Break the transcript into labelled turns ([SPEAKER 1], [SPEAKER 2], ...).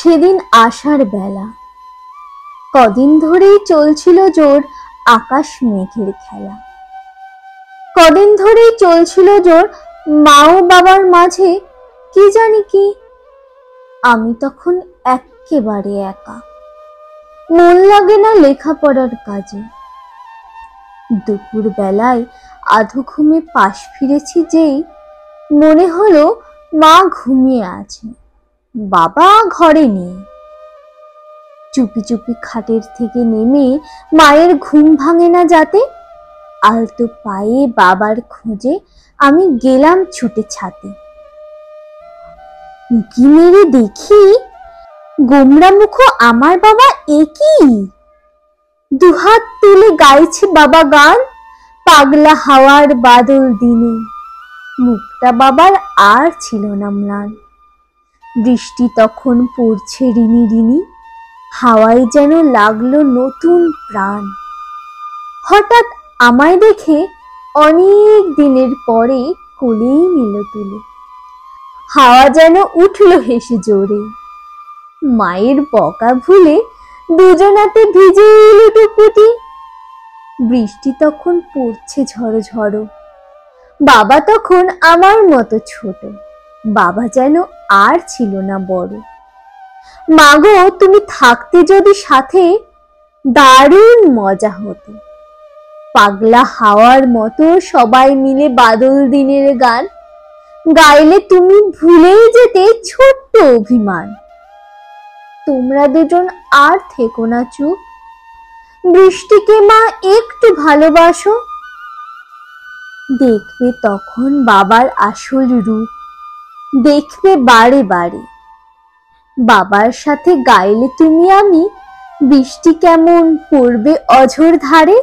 [SPEAKER 1] সেদিন আষাঢ় বেলা, কদিন ধরেই চলছিল জোর আকাশ মেঘের খেলা। কদিন ধরেই চলছিল জোর মা ও বাবার মাঝে কি জানি কি। আমি তখন এক্কেবারে একা, মন লাগে না লেখাপড়ার কাজে। দুপুর বেলায় আধো ঘুমে পাশ ফিরেছি যেই, মনে হলো মা ঘুমিয়ে আছে, বাবা ঘরে নেই। চুপি চুপি খাটের থেকে নেমে, মায়ের ঘুম ভাঙে না যাতে, আলতো পায়ে বাবার খোঁজে আমি গেলাম ছুটে ছাতে। উঁকি মেরে দেখি গোমরা মুখ আমার বাবা, একই দুহাত তুলে গাইছে বাবা গান, পাগলা হাওয়ার বাদল দিনে। মুখটা বাবার আর ছিল না ম্লান। বৃষ্টি তখন পড়ছে রিনি রিনি, হাওয়ায় যেন লাগলো নতুন প্রাণ। হঠাৎ আমায় দেখে অনেক দিনের পরে কোলেই নিল তুলে। হাওয়া যেন উঠল হেসে জোরে, মায়ের বকা ভুলে দুজনাতে ভিজে লুটোপুটি। বৃষ্টি তখন পড়ছে ঝড়ো ঝড়ো, বাবা তখন আমার মতো ছোট। বাবা যেন আর ছিল না বড়। মাগো তুমি থাকতে যদি সাথে, দারুণ মজা হতো। পাগলা হাওয়ার মতো সবাই মিলে বাদল দিনের গান গাইলে তুমি ভুলেই যেতে ছোট্ট অভিমান। তোমরা দুজন আর থেকো না চুপ, বৃষ্টিকে মা একটু ভালোবাসো। দেখবে তখন বাবার আসল রূপ, দেখবে বারে বারে। বাবার সাথে গাইলে তুমি আমি, বৃষ্টি কেমন পড়বে অঝোর ধারে।